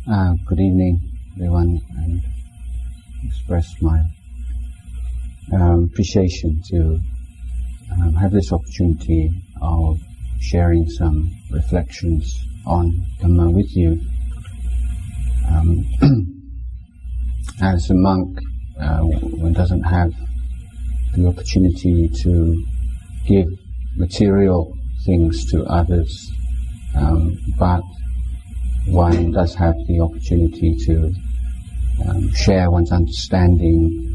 Good evening, everyone, and express my appreciation to have this opportunity of sharing some reflections on Dhamma with you. As a monk, one doesn't have the opportunity to give material things to others, but one does have the opportunity to share one's understanding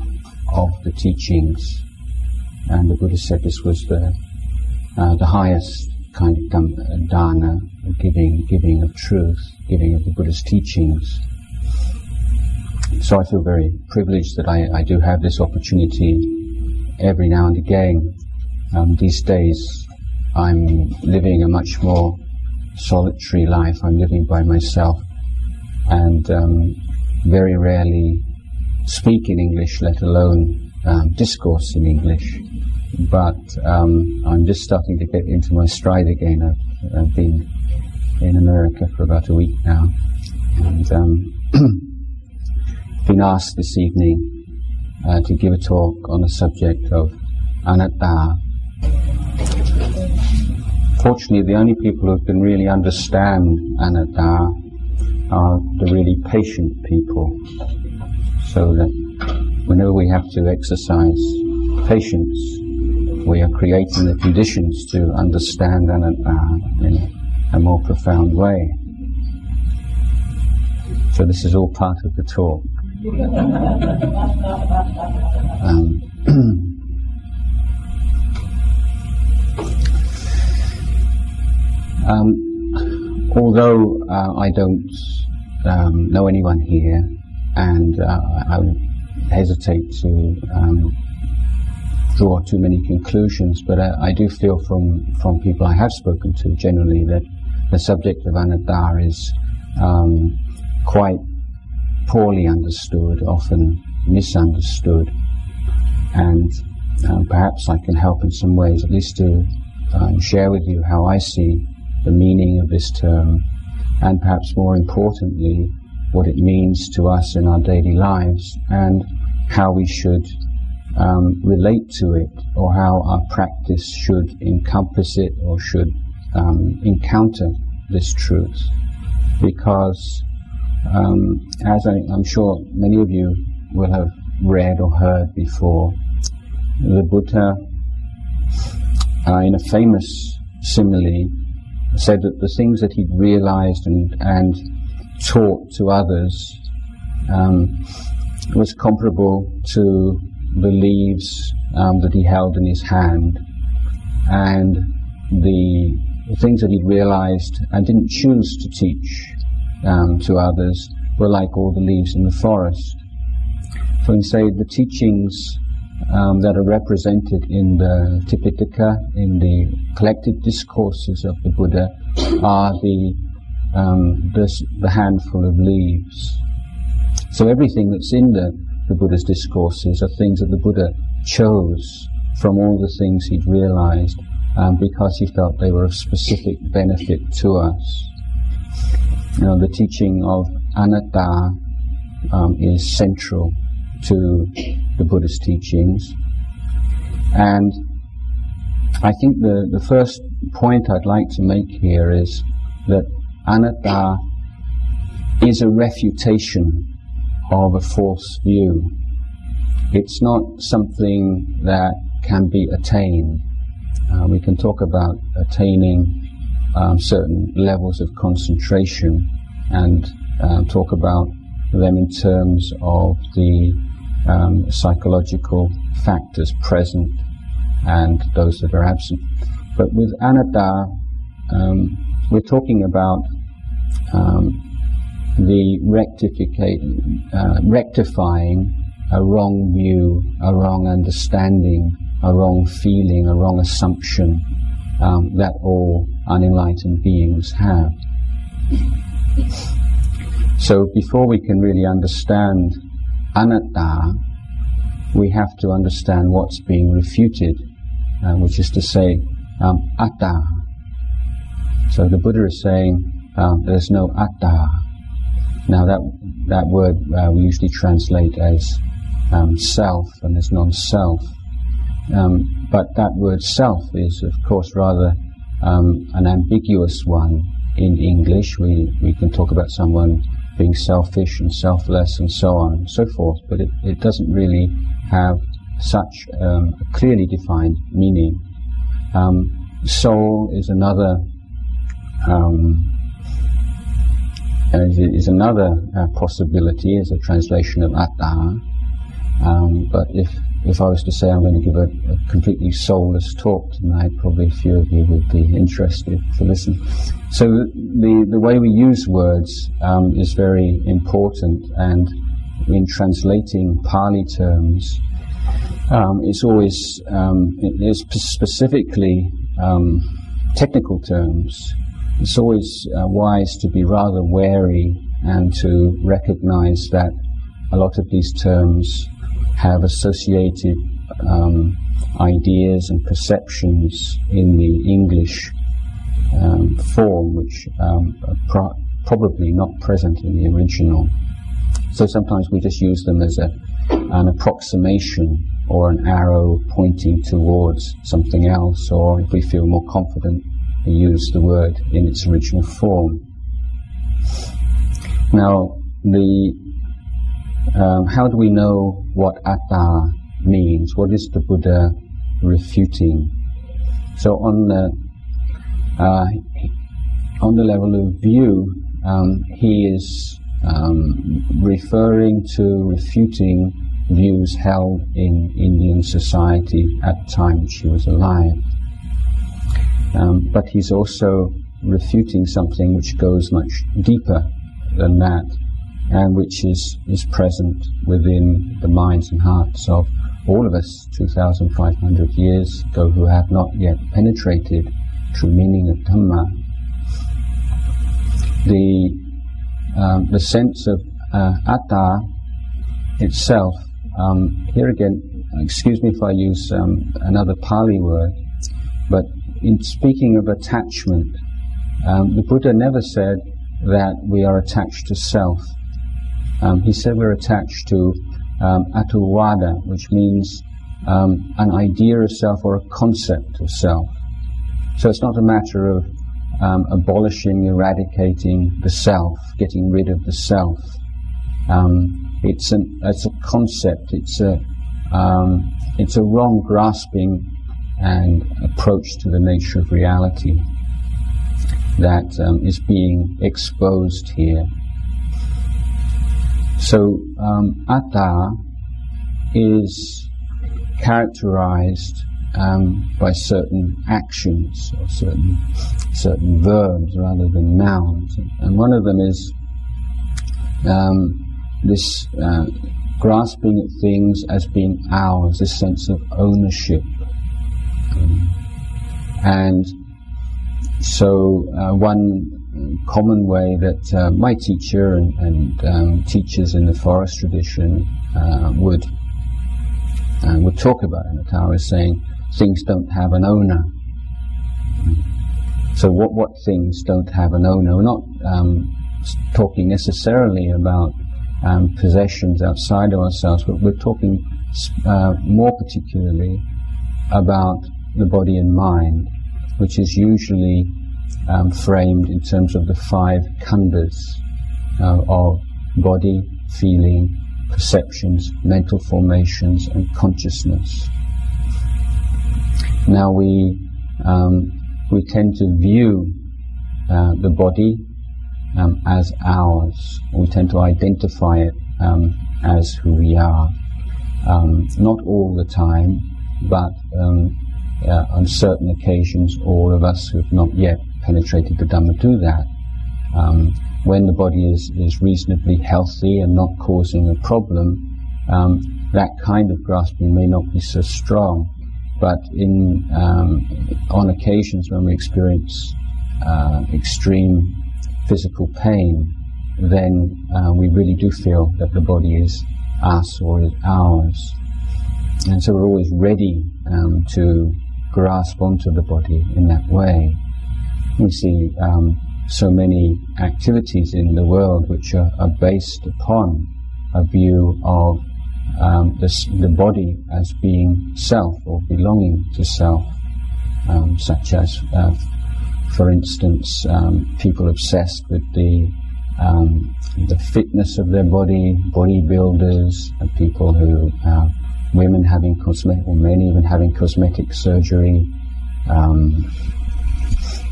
of the teachings, and the Buddha said this was the highest kind of dana, giving of truth, giving of the Buddha's teachings. So I feel very privileged that I do have this opportunity every now and again. These days I'm living a much more solitary life. I'm living by myself and very rarely speak in English, let alone discourse in English. But I'm just starting to get into my stride again. I've been in America for about a week now, and been asked this evening to give a talk on the subject of anatta. Fortunately, the only people who can really understand anatta are the really patient people, so that whenever we have to exercise patience, we are creating the conditions to understand anatta in a more profound way. So this is all part of the talk. Although I don't know anyone here, and I would hesitate to draw too many conclusions, but I do feel from people I have spoken to generally that the subject of anatta is quite poorly understood, often misunderstood, and perhaps I can help in some ways, at least to share with you how I see the meaning of this term, and perhaps more importantly, what it means to us in our daily lives, and how we should relate to it, or how our practice should encompass it, or should encounter this truth. Because as I'm sure many of you will have read or heard before, the Buddha, in a famous simile, said that the things that he'd realized and taught to others was comparable to the leaves that he held in his hand, and the things that he'd realized and didn't choose to teach to others were like all the leaves in the forest. So he said the teachings that are represented in the Tipitaka, in the collected discourses of the Buddha, are the handful of leaves. So everything that's in the Buddha's discourses are things that the Buddha chose from all the things he'd realized, because he felt they were of specific benefit to us. The teaching of anatta is central to the Buddha's teachings, and I think the first point I'd like to make here is that anatta is a refutation of a false view. It's not something that can be attained. We can talk about attaining certain levels of concentration, and talk about them in terms of the psychological factors present and those that are absent. But with anatta, we're talking about the rectifying a wrong view, a wrong understanding, a wrong feeling, a wrong assumption that all unenlightened beings have. So before we can really understand anatta, we have to understand what's being refuted, which is to say, atta. So the Buddha is saying there's no atta. Now that word we usually translate as self and as non-self, but that word self is of course rather an ambiguous one in English. We can talk about someone being selfish and selfless and so on and so forth, but it doesn't really have such a clearly defined meaning. Soul is another possibility as a translation of atta, but if I was to say I'm going to give a completely soulless talk tonight, probably a few of you would be interested to listen. So the way we use words is very important, and in translating Pali terms, it's always it's specifically technical terms. It's always wise to be rather wary and to recognize that a lot of these terms have associated ideas and perceptions in the English form which are probably not present in the original. So sometimes we just use them as an approximation or an arrow pointing towards something else, or if we feel more confident, we use the word in its original form. Now, how do we know what atta means? What is the Buddha refuting? So on the level of view, he is referring to refuting views held in Indian society at the time which he was alive. But he's also refuting something which goes much deeper than that, and which is present within the minds and hearts of all of us 2,500 years ago who have not yet penetrated true meaning of Dhamma. The sense of atta itself, here again, excuse me if I use another Pali word, but in speaking of attachment, the Buddha never said that we are attached to self. He said we're attached to atuvada, which means an idea of self or a concept of self. So it's not a matter of abolishing, eradicating the self, getting rid of the self. It's a concept. It's a wrong grasping and approach to the nature of reality that is being exposed here. So atta is characterized by certain actions or certain verbs rather than nouns, and one of them is this grasping at things as being ours, this sense of ownership. And so one common way that my teacher and teachers in the forest tradition would talk about atta is saying things don't have an owner. So what things don't have an owner? We're not talking necessarily about possessions outside of ourselves, but we're talking more particularly about the body and mind, which is usually framed in terms of the 5 khandhas of body, feeling, perceptions, mental formations, and consciousness. Now we tend to view the body as ours. We tend to identify it as who we are. Not all the time, but on certain occasions, all of us who have not yet penetrated the Dhamma do that. When the body is reasonably healthy and not causing a problem, that kind of grasping may not be so strong. But on occasions when we experience extreme physical pain, then we really do feel that the body is us or is ours. And so we're always ready to grasp onto the body in that way. We see so many activities in the world which are based upon a view of the body as being self or belonging to self, such as, for instance, people obsessed with the fitness of their body, bodybuilders, and people who, women having cosmetic, or men even having cosmetic surgery,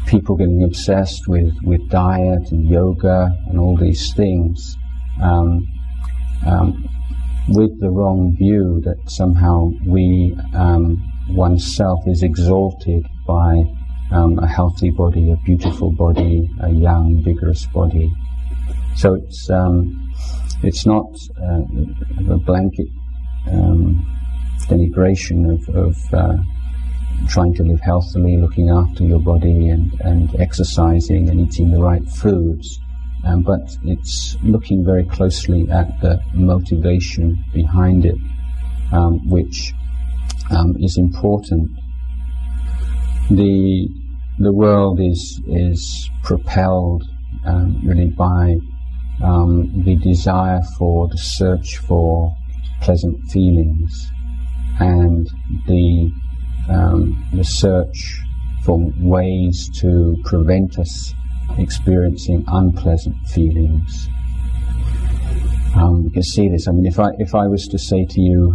people getting obsessed with diet and yoga and all these things, with the wrong view that somehow oneself is exalted by a healthy body, a beautiful body, a young, vigorous body. So it's not a blanket denigration of trying to live healthily, looking after your body and exercising and eating the right foods, but it's looking very closely at the motivation behind it, which is important. The world is propelled really by the desire for the search for pleasant feelings and the search for ways to prevent us experiencing unpleasant feelings. You can see this. I mean, if I was to say to you,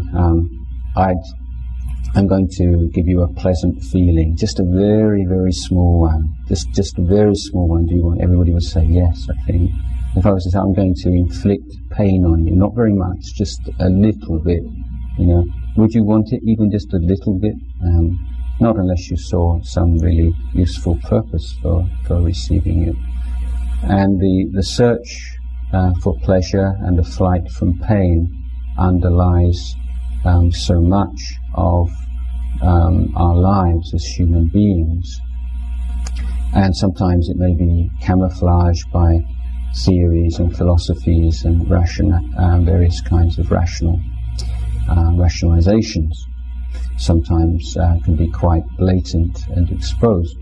I'm going to give you a pleasant feeling, just a very, very small one, just a very small one. Do you want? Everybody would say yes, I think. If I was to say, I'm going to inflict pain on you, not very much, just a little bit, would you want it even just a little bit? Not unless you saw some really useful purpose for receiving it. And the search for pleasure and the flight from pain underlies so much of our lives as human beings. And sometimes it may be camouflaged by theories and philosophies and various kinds of rationalizations. Sometimes can be quite blatant and exposed.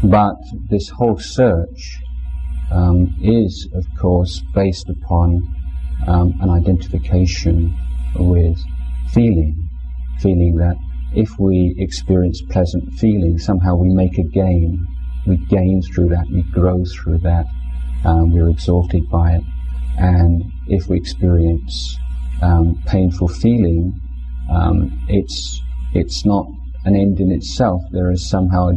But this whole search is, of course, based upon an identification with feeling that if we experience pleasant feelings, somehow we make a gain. We gain through that, we grow through that, we're exalted by it. And if we experience painful feeling, it's not an end in itself. There is somehow a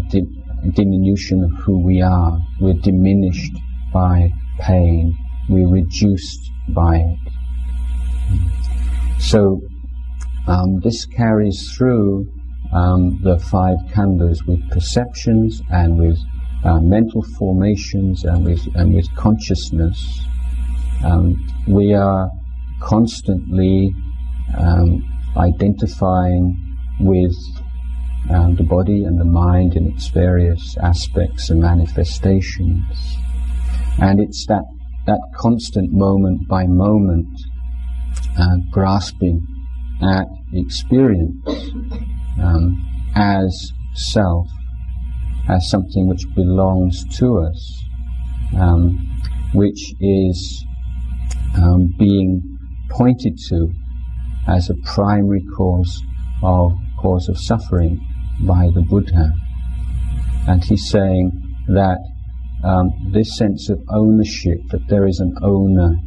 diminution of who we are. We're diminished by pain. We're reduced by it. So this carries through the five khandhas with perceptions and with mental formations and with consciousness. We are constantly identifying with the body and the mind in its various aspects and manifestations. And it's that constant moment by moment grasping at experience as self, as something which belongs to us, which is being pointed to as a primary cause of suffering by the Buddha. And he's saying that this sense of ownership, that there is an owner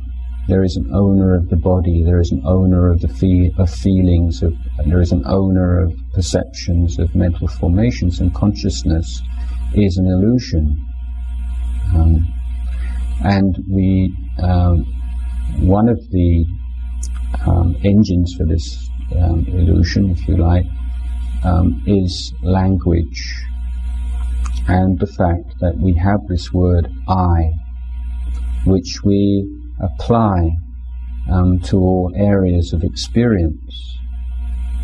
of the body, there is an owner of feelings, there is an owner of perceptions, of mental formations and consciousness, is an illusion. And one of the engines for this illusion, if you like, is language, and the fact that we have this word I, which we apply to all areas of experience.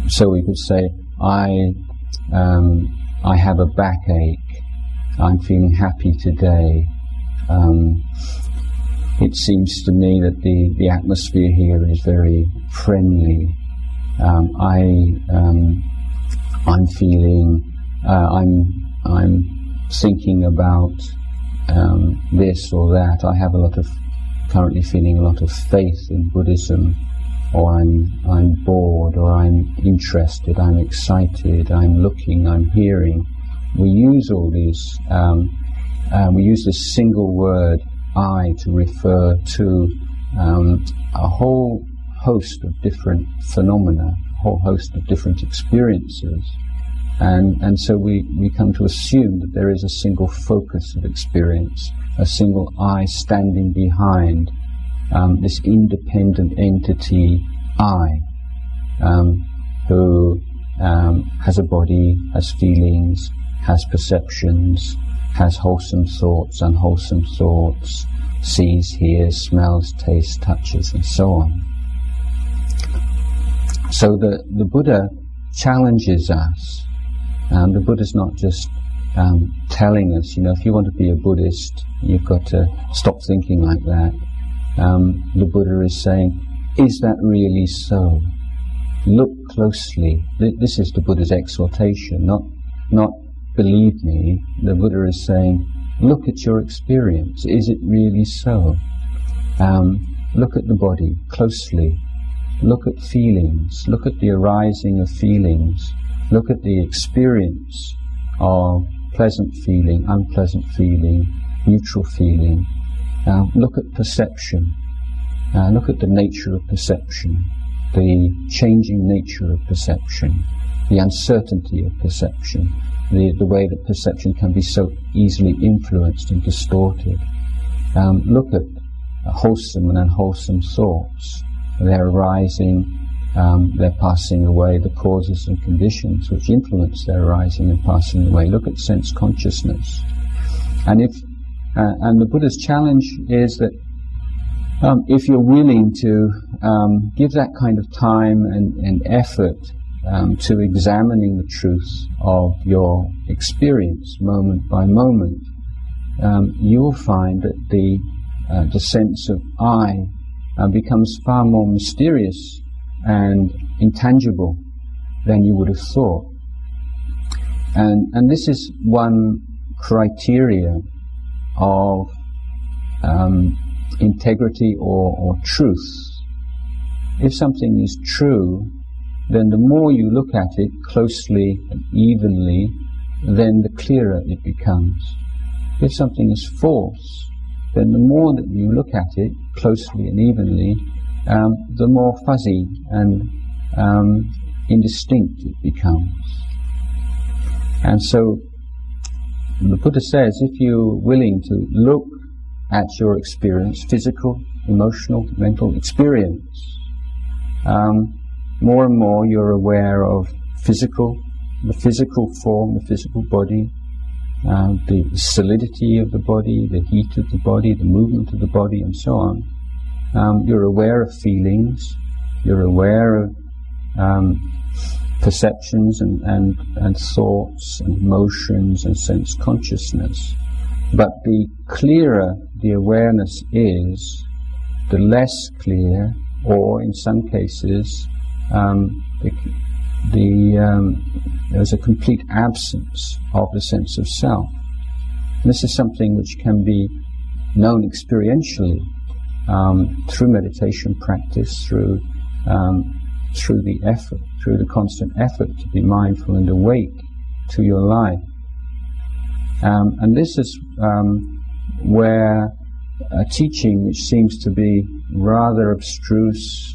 So we could say, I have a backache, I'm feeling happy today. It seems to me that the atmosphere here is very friendly. I'm feeling, I'm thinking about this or that. I have currently feeling a lot of faith in Buddhism, or I'm bored, or I'm interested, I'm excited, I'm looking, I'm hearing. We use all these, we use this single word, I, to refer to a whole host of different phenomena, a whole host of different experiences. And so we come to assume that there is a single focus of experience, a single I standing behind this independent entity I, who has a body, has feelings, has perceptions, has wholesome thoughts, unwholesome thoughts, sees, hears, smells, tastes, touches, and so on. So the Buddha challenges us. The Buddha's not just telling us, if you want to be a Buddhist, you've got to stop thinking like that. The Buddha is saying, is that really so? Look closely. This is the Buddha's exhortation, not believe me. The Buddha is saying, look at your experience. Is it really so? Look at the body closely. Look at feelings. Look at the arising of feelings. Look at the experience of pleasant feeling, unpleasant feeling, neutral feeling. Look at perception. Look at the nature of perception, the changing nature of perception, the uncertainty of perception, the way that perception can be so easily influenced and distorted. Look at wholesome and unwholesome thoughts. They're arising, they're passing away, the causes and conditions which influence their arising and passing away. Look at sense consciousness. And the Buddha's challenge is that if you're willing to give that kind of time and effort to examining the truth of your experience moment by moment, you will find that the sense of I becomes far more mysterious and intangible than you would have thought. And this is one criteria of integrity or truth. If something is true, then the more you look at it closely and evenly, then the clearer it becomes. If something is false, then the more that you look at it closely and evenly, the more fuzzy and indistinct it becomes. And so the Buddha says, if you're willing to look at your experience, physical, emotional, mental experience, more and more you're aware of the physical form, the physical body, the solidity of the body, the heat of the body, the movement of the body, and so on. You're aware of feelings, you're aware of perceptions and thoughts and emotions and sense consciousness. But the clearer the awareness is, the less clear, or in some cases, there's a complete absence of the sense of self. And this is something which can be known experientially through meditation practice, through the effort, through the constant effort to be mindful and awake to your life. And this is where a teaching which seems to be rather abstruse,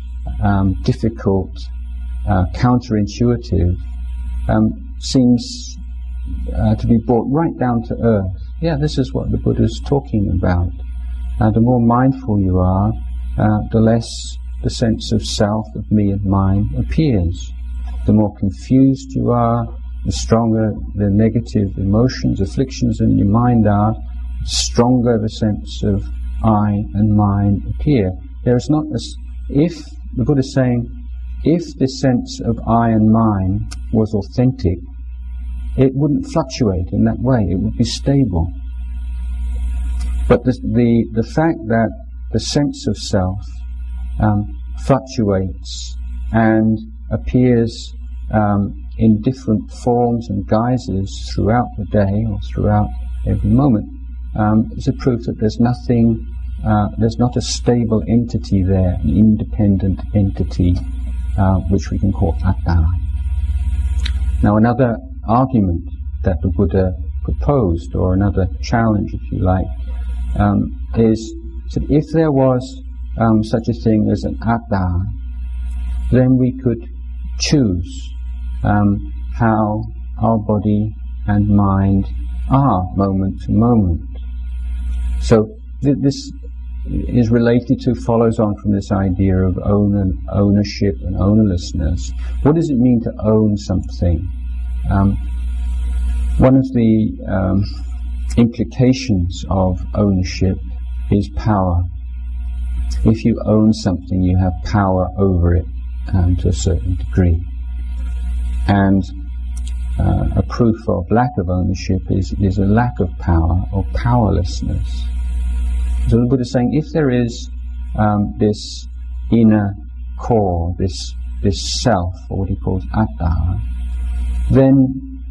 difficult, counterintuitive, seems to be brought right down to earth. Yeah, this is what the Buddha is talking about. The more mindful you are, the less the sense of self, of me and mine appears. The more confused you are, the stronger the negative emotions, afflictions in your mind are, the stronger the sense of I and mine appear. There is not if the Buddha is saying, if this sense of I and mine was authentic, it wouldn't fluctuate in that way, it would be stable. But the fact that the sense of self fluctuates and appears in different forms and guises throughout the day or throughout every moment, is a proof that there's nothing, there's not a stable entity there, an independent entity, which we can call atta. Now another argument that the Buddha proposed, or another challenge if you like, is that if there was such a thing as an atta, then we could choose how our body and mind are moment to moment. So this is related to, follows on from this idea of ownership and ownerlessness. What does it mean to own something? One of the implications of ownership is power. If you own something, you have power over it to a certain degree. And a proof of lack of ownership is a lack of power or powerlessness. So the Buddha is saying, if there is this inner core, this self, or what he calls atta, then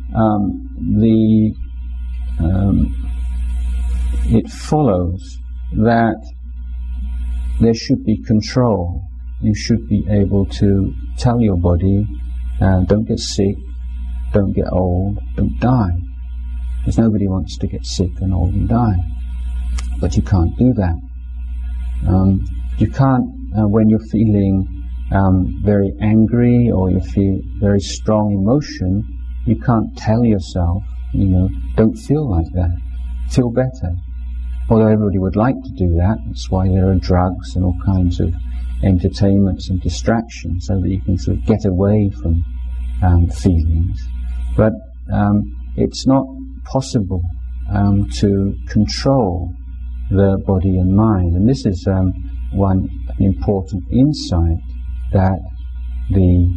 it follows that there should be control. You should be able to tell your body, don't get sick, don't get old, don't die. Because nobody wants to get sick and old and die. But you can't do that. You can't, when you're feeling very angry or you feel very strong emotion, you can't tell yourself, don't feel like that. Feel better. Although everybody would like to do that, that's why there are drugs and all kinds of entertainments and distractions, so that you can sort of get away from feelings. But it's not possible to control the body and mind. And this is one important insight, that the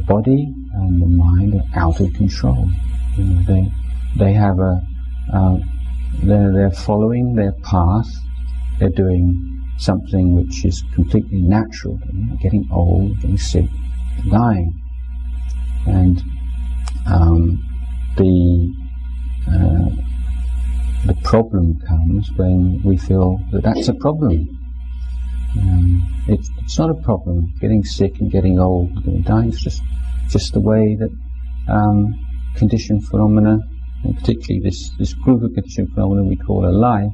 body and the mind are out of control. They have they're following their path. They're doing something which is completely natural, getting old, getting sick, dying. And the problem comes when we feel that that's a problem. It's not a problem, getting sick and getting old and getting dying. It's just the way that conditioned phenomena, and particularly this group of conditioned phenomena we call a life,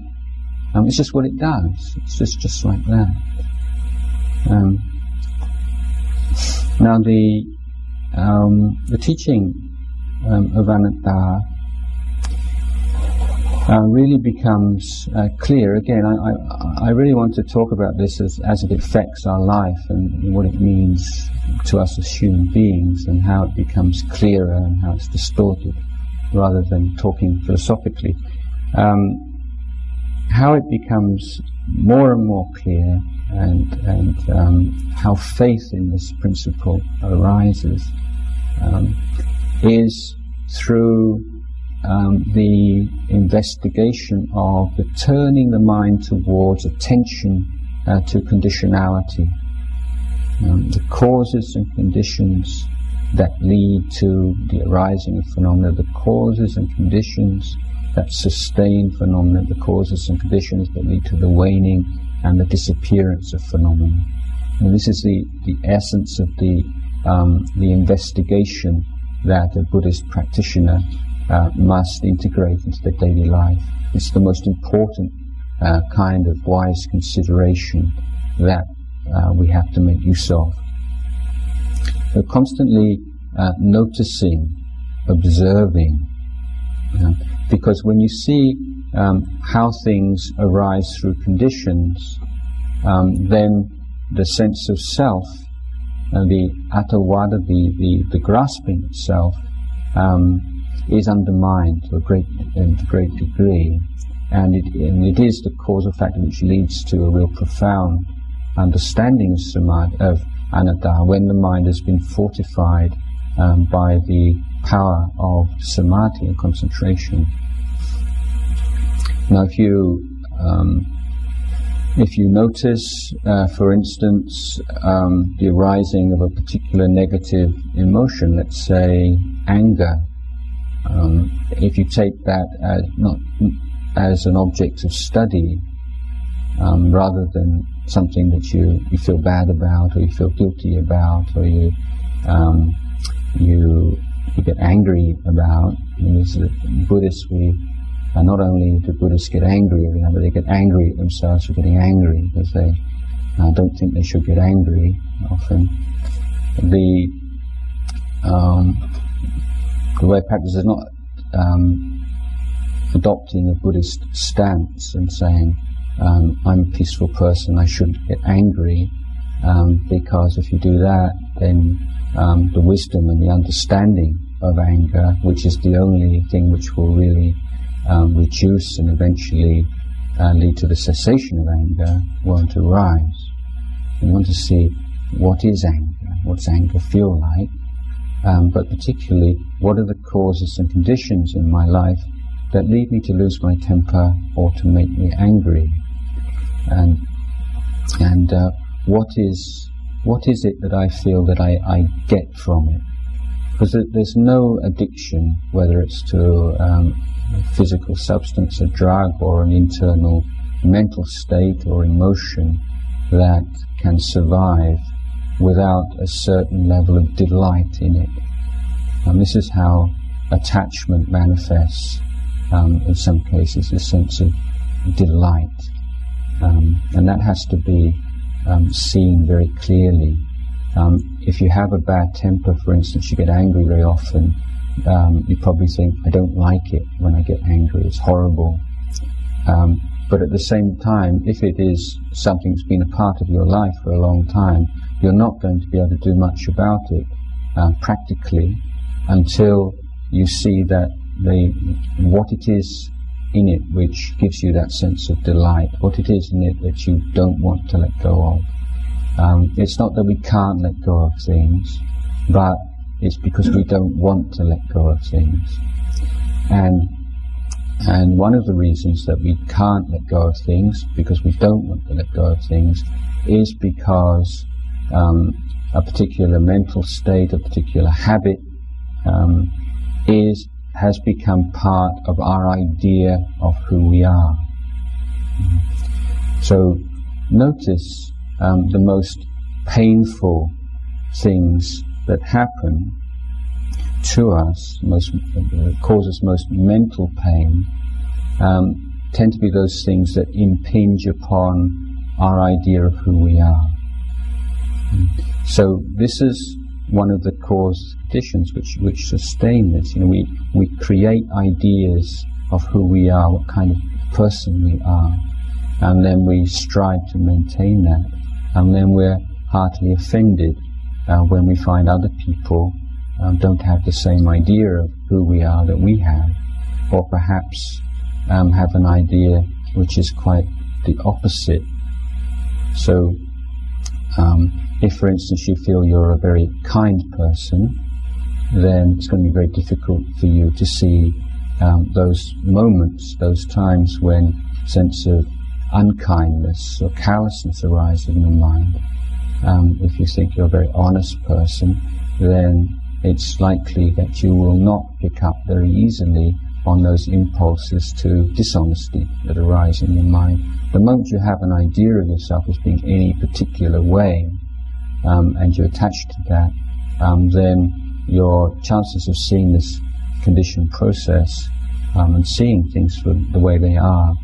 it's just what it does. It's just like that. Now the teaching of anatta really becomes clear. Again, I really want to talk about this as it affects our life and what it means to us as human beings, and how it becomes clearer and how it's distorted, rather than talking philosophically. How it becomes more and more clear, and how faith in this principle arises, is through the investigation of the turning the mind towards attention to conditionality, the causes and conditions that lead to the arising of phenomena, the causes and conditions that sustain phenomena, the causes and conditions that lead to the waning and the disappearance of phenomena. And this is the essence of the investigation that a Buddhist practitioner must integrate into their daily life. It's the most important kind of wise consideration that we have to make use of. So constantly noticing, observing, because when you see how things arise through conditions, then the sense of self, the attavada, the grasping itself, is undermined to a great degree, and it is the causal factor which leads to a real profound understanding of samadhi, of anatta, when the mind has been fortified by the power of samadhi and concentration. Now, if you notice, for instance, the arising of a particular negative emotion, let's say anger, if you take that as not as an object of study, rather than something that you feel bad about, or you feel guilty about, or you get angry about. As Buddhists, not only do Buddhists get angry, but they get angry at themselves for getting angry, because they don't think they should get angry often. The way I practice is not adopting a Buddhist stance and saying, I'm a peaceful person, I shouldn't get angry, because if you do that, then the wisdom and the understanding of anger, which is the only thing which will really reduce and eventually lead to the cessation of anger, won't arise. You want to see what is anger, what's anger feel like, but particularly what are the causes and conditions in my life that lead me to lose my temper or to make me angry, and what is it that I feel that I get from it? Because there's no addiction, whether it's to a physical substance, a drug, or an internal mental state or emotion, that can survive without a certain level of delight in it. And this is how attachment manifests, in some cases, a sense of delight. And that has to be seen very clearly. If you have a bad temper, for instance, you get angry very often, you probably think, I don't like it when I get angry, it's horrible. But at the same time, if it is something that's been a part of your life for a long time, you're not going to be able to do much about it practically until you see that what it is in it which gives you that sense of delight, what it is in it that you don't want to let go of. It's not that we can't let go of things, but it's because we don't want to let go of things. And one of the reasons that we can't let go of things, because we don't want to let go of things, is because a particular mental state, a particular habit, has become part of our idea of who we are. So notice the most painful things that happen to us, cause us most mental pain, tend to be those things that impinge upon our idea of who we are. So this is one of the cause conditions which sustain this. We create ideas of who we are, what kind of person we are, and then we strive to maintain that, and then we're heartily offended when we find other people don't have the same idea of who we are that we have, or perhaps have an idea which is quite the opposite. So if, for instance, you feel you're a very kind person, then it's going to be very difficult for you to see those moments, those times when a sense of unkindness or callousness arises in your mind. If you think you're a very honest person, then it's likely that you will not pick up very easily on those impulses to dishonesty that arise in your mind. The moment you have an idea of yourself as being any particular way, and you're attached to that, then your chances of seeing this conditioned process and seeing things for the way they are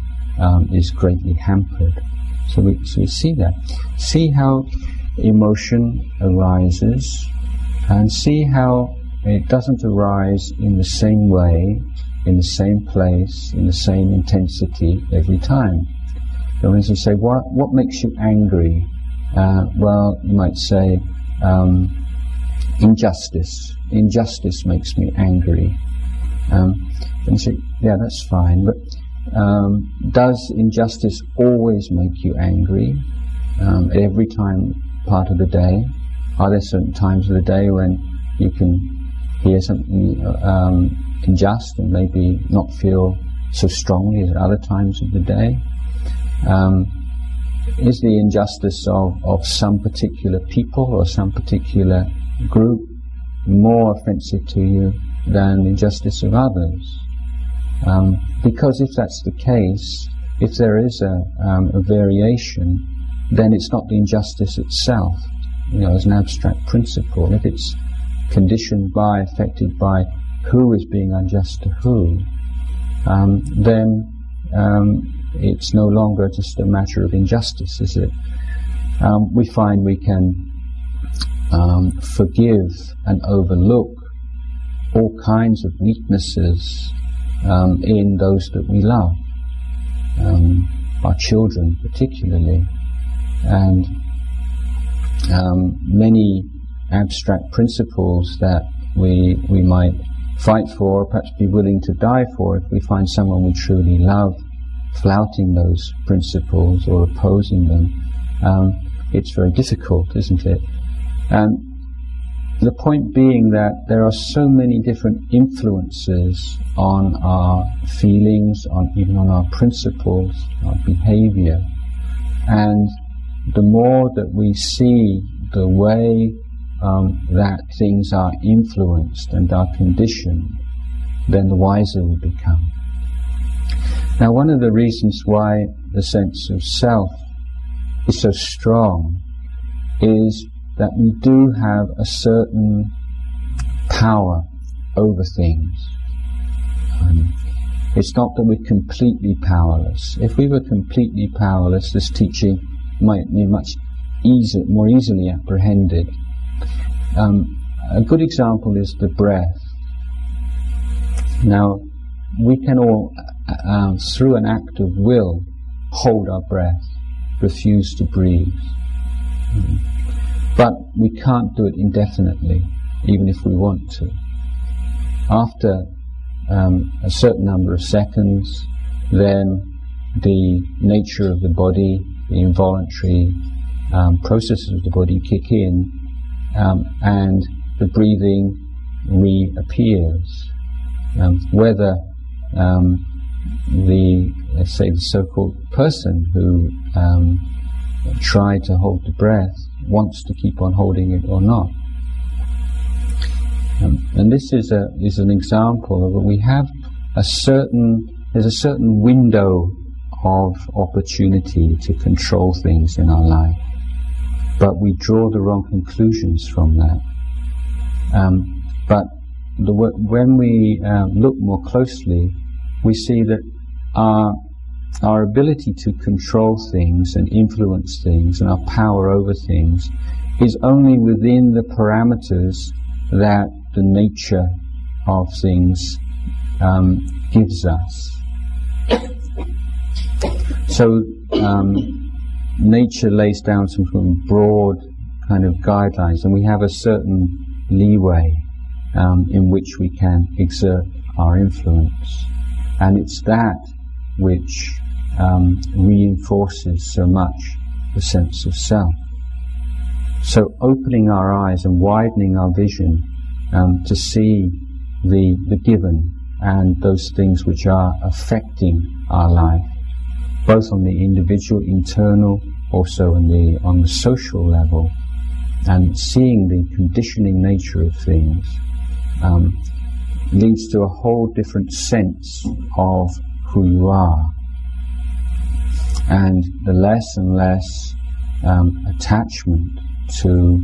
is greatly hampered. So we see that. See how emotion arises, and see how it doesn't arise in the same way, in the same place, in the same intensity every time. So when you say, what makes you angry? Well, you might say, injustice. Injustice makes me angry. And you say, yeah, that's fine, but does injustice always make you angry? Every part of the day? Are there certain times of the day when you can hear something unjust and maybe not feel so strongly as at other times of the day? Is the injustice of some particular people or some particular group more offensive to you than the injustice of others. Because if that's the case, if there is a variation, then it's not the injustice itself, as an abstract principle. If it's conditioned by, affected by who is being unjust to who, then it's no longer just a matter of injustice, is it? We find we can forgive and overlook all kinds of weaknesses in those that we love, our children particularly, and many abstract principles that we might fight for, or perhaps be willing to die for, if we find someone we truly love flouting those principles or opposing them, it's very difficult, isn't it? The point being that there are so many different influences on our feelings, even on our principles, our behavior, and the more that we see the way that things are influenced and are conditioned, then the wiser we become. Now, one of the reasons why the sense of self is so strong is that we do have a certain power over things. It's not that we're completely powerless. If we were completely powerless, this teaching might be much more easily apprehended. A good example is the breath. Now, we can all, through an act of will, hold our breath, refuse to breathe. But we can't do it indefinitely, even if we want to. After a certain number of seconds, then the nature of the body, the involuntary processes of the body kick in, and the breathing reappears. Whether let's say the so-called person who tried to hold the breath wants to keep on holding it or not. And this is an example of we have there's a certain window of opportunity to control things in our life, but we draw the wrong conclusions from that. But when we look more closely, we see that our ability to control things and influence things and our power over things is only within the parameters that the nature of things gives us. So nature lays down some broad kind of guidelines, and we have a certain leeway in which we can exert our influence, and it's that which reinforces so much the sense of self. So opening our eyes and widening our vision to see the given and those things which are affecting our life, both on the individual, internal, also on the social level, and seeing the conditioning nature of things leads to a whole different sense of who you are. And the less and less attachment to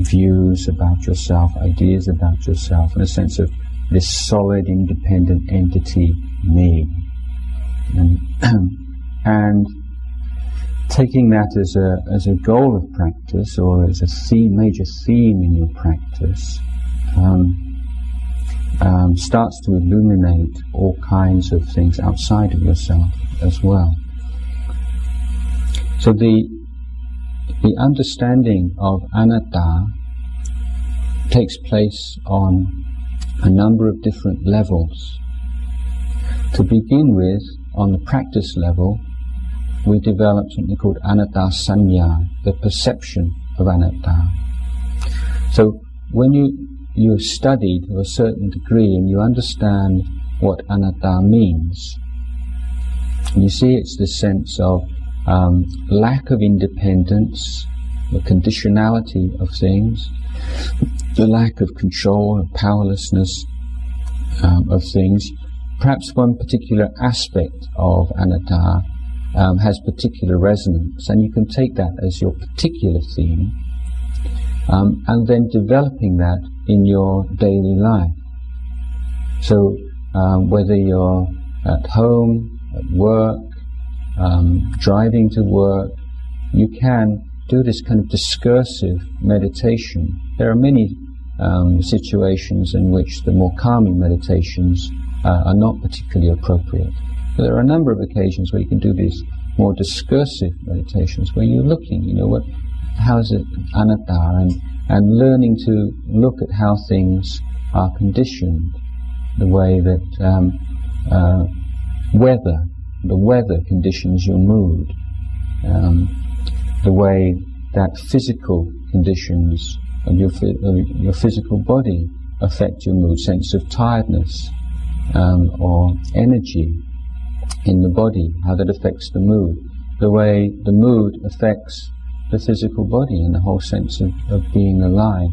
views about yourself, ideas about yourself, in a sense of this solid, independent entity, me. And taking that as a goal of practice, or as a major theme in your practice, starts to illuminate all kinds of things outside of yourself as well. So the understanding of anatta takes place on a number of different levels. To begin with, on the practice level, we develop something called anatta sanya, the perception of anatta. So when you've studied to a certain degree and you understand what anatta means, and you see it's this sense of lack of independence, the conditionality of things, the lack of control and powerlessness of things. Perhaps one particular aspect of anatta has particular resonance, and you can take that as your particular theme, and then developing that in your daily life. So whether you're at home, at work, driving to work, you can do this kind of discursive meditation. There are many situations in which the more calming meditations are not particularly appropriate. But there are a number of occasions where you can do these more discursive meditations, where you're looking, how is it anatta, and learning to look at how things are conditioned, the way that the weather conditions your mood, the way that physical conditions of your physical body affect your mood, sense of tiredness or energy in the body, how that affects the mood, the way the mood affects the physical body and the whole sense of being alive.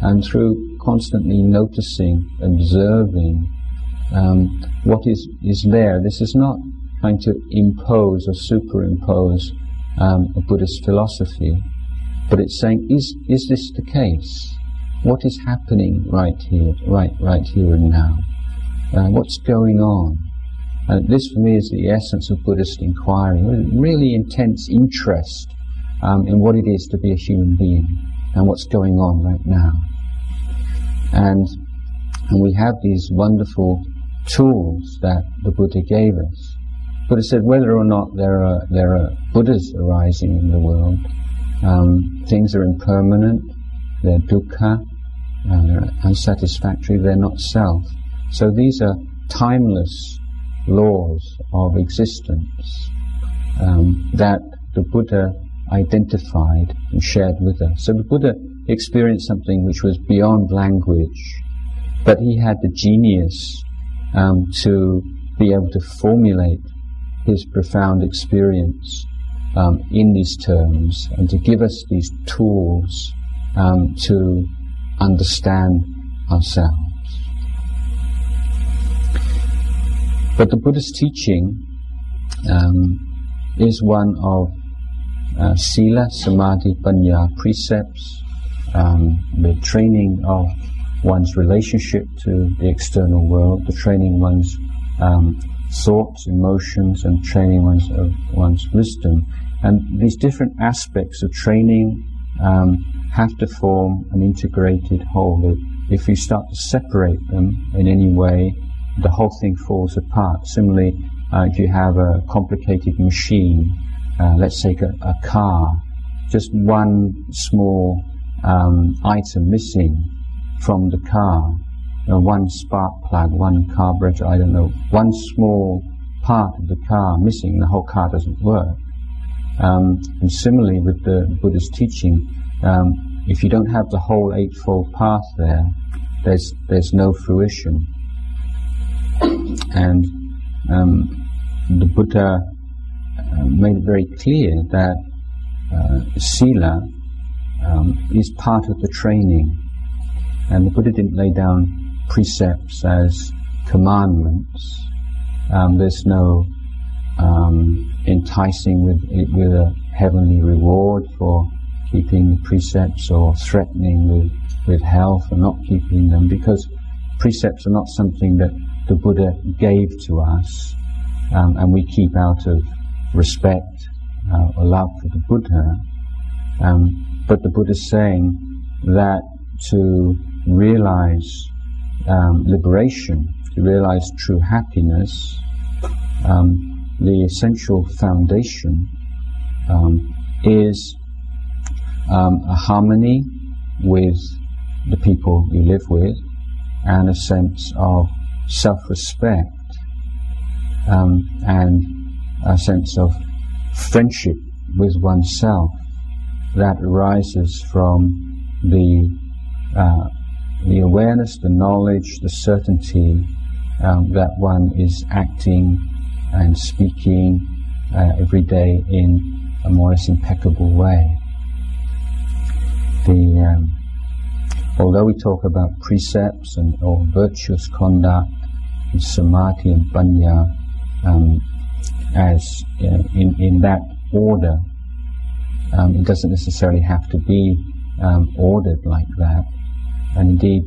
And through constantly noticing, observing what is there, this is not trying to impose or superimpose a Buddhist philosophy, but it's saying, is this the case? What is happening right here and now? What's going on? This for me is the essence of Buddhist inquiry, really intense interest in what it is to be a human being and what's going on right now. And we have these wonderful tools that the Buddha gave us. Buddha said whether or not there are Buddhas arising in the world, things are impermanent, they're dukkha, they're unsatisfactory, they're not self. So these are timeless laws of existence that the Buddha identified and shared with us. So the Buddha experienced something which was beyond language, but he had the genius to be able to formulate his profound experience in these terms and to give us these tools to understand ourselves. But the Buddha's teaching is one of sila, samadhi, panya precepts, the training of one's relationship to the external world, the training one's thoughts, emotions, and training one's wisdom. And these different aspects of training have to form an integrated whole. If you start to separate them in any way, the whole thing falls apart. Similarly, if you have a complicated machine, let's take a car, just one small item missing from the car, one spark plug, one carburetor, I don't know, one small part of the car missing, the whole car doesn't work. And similarly with the Buddha's teaching, if you don't have the whole Eightfold Path there's no fruition. And the Buddha made it very clear that sila is part of the training. And the Buddha didn't lay down precepts as commandments. There's no enticing with a heavenly reward for keeping the precepts, or threatening with hell for not keeping them, because precepts are not something that the Buddha gave to us and we keep out of respect or love for the Buddha. But the Buddha is saying that to realize liberation, to realize true happiness, the essential foundation is a harmony with the people you live with, and a sense of self-respect, and a sense of friendship with oneself that arises from the awareness, the knowledge, the certainty that one is acting and speaking every day in a more or less impeccable way. Although we talk about precepts or virtuous conduct, samadhi and panya as in that order. It doesn't necessarily have to be ordered like that. And indeed,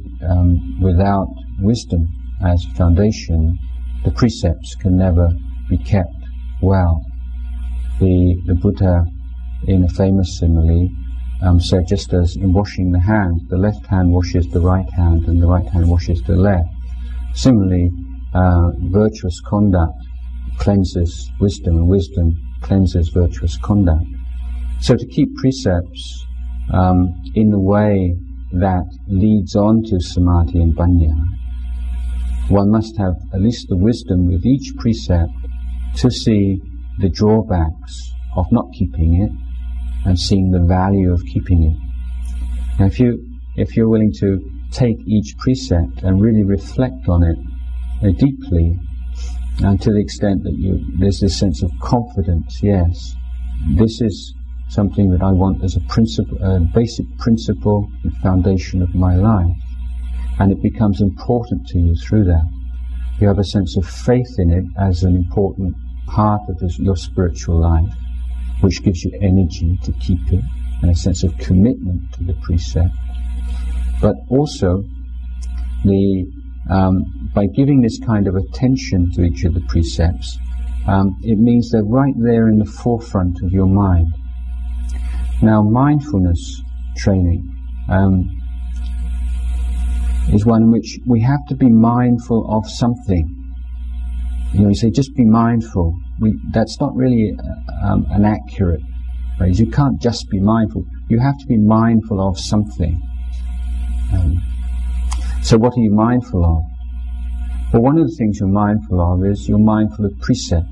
without wisdom as foundation, the precepts can never be kept well. The Buddha, in a famous simile, said just as in washing the hands, the left hand washes the right hand and the right hand washes the left. Similarly, virtuous conduct cleanses wisdom and wisdom cleanses virtuous conduct. So to keep precepts in the way that leads on to samadhi and panya, one must have at least the wisdom with each precept to see the drawbacks of not keeping it and seeing the value of keeping it. Now if you're willing to take each precept and really reflect on it deeply, and to the extent that there's this sense of confidence, yes, this is something that I want as a basic principle and foundation of my life, and it becomes important to you through that. You have a sense of faith in it as an important part of your spiritual life, which gives you energy to keep it, and a sense of commitment to the precept. But also, by giving this kind of attention to each of the precepts, it means they're right there in the forefront of your mind. Now, mindfulness training is one in which we have to be mindful of something. You say, just be mindful. That's not really an accurate phrase. You can't just be mindful. You have to be mindful of something. So what are you mindful of? Well, one of the things you're mindful of is you're mindful of precepts.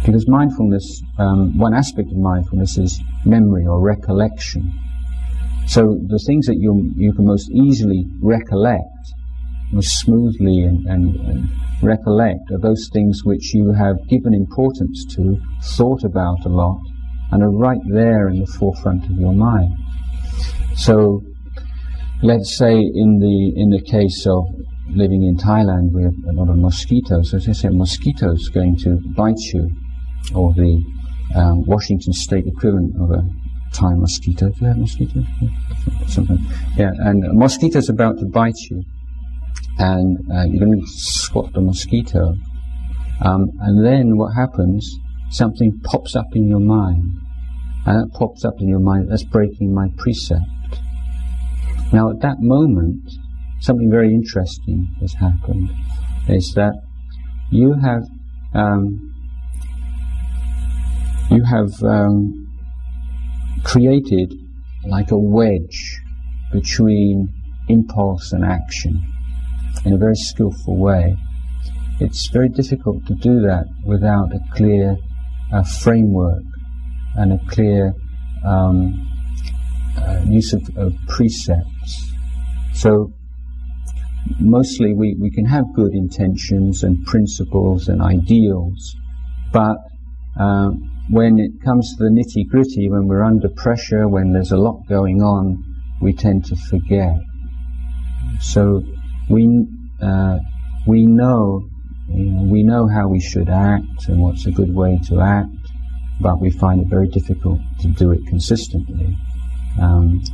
Because mindfulness, one aspect of mindfulness is memory or recollection. So the things that you can most easily recollect, most smoothly and recollect, are those things which you have given importance to, thought about a lot, and are right there in the forefront of your mind. So let's say in the case of living in Thailand, we have a lot of mosquitoes. So as I say, mosquitoes going to bite you, or the Washington State equivalent of a Thai mosquito. Do you have mosquitoes? Something. Yeah, and a mosquito's about to bite you, and you're going to swat the mosquito, and then what happens? Something pops up in your mind, and that pops up in your mind. That's breaking my precept. Now, at that moment, something very interesting has happened. Is that you have created like a wedge between impulse and action in a very skillful way. It's very difficult to do that without a clear framework and a clear use of precepts. So mostly we can have good intentions and principles and ideals, but when it comes to the nitty-gritty, when we're under pressure, when there's a lot going on, we tend to forget. So we know how we should act and what's a good way to act, but we find it very difficult to do it consistently.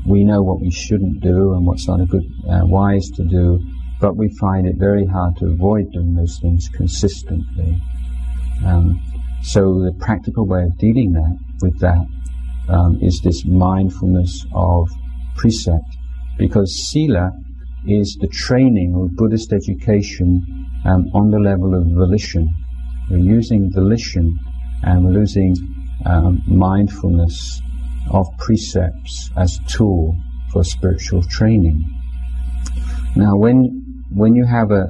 We know what we shouldn't do and what's not a good wise to do, but we find it very hard to avoid doing those things consistently. So the practical way of dealing with that is this mindfulness of precept, because sila is the training of Buddhist education on the level of volition. We're using volition and we're using mindfulness of precepts as a tool for spiritual training. Now, when you have a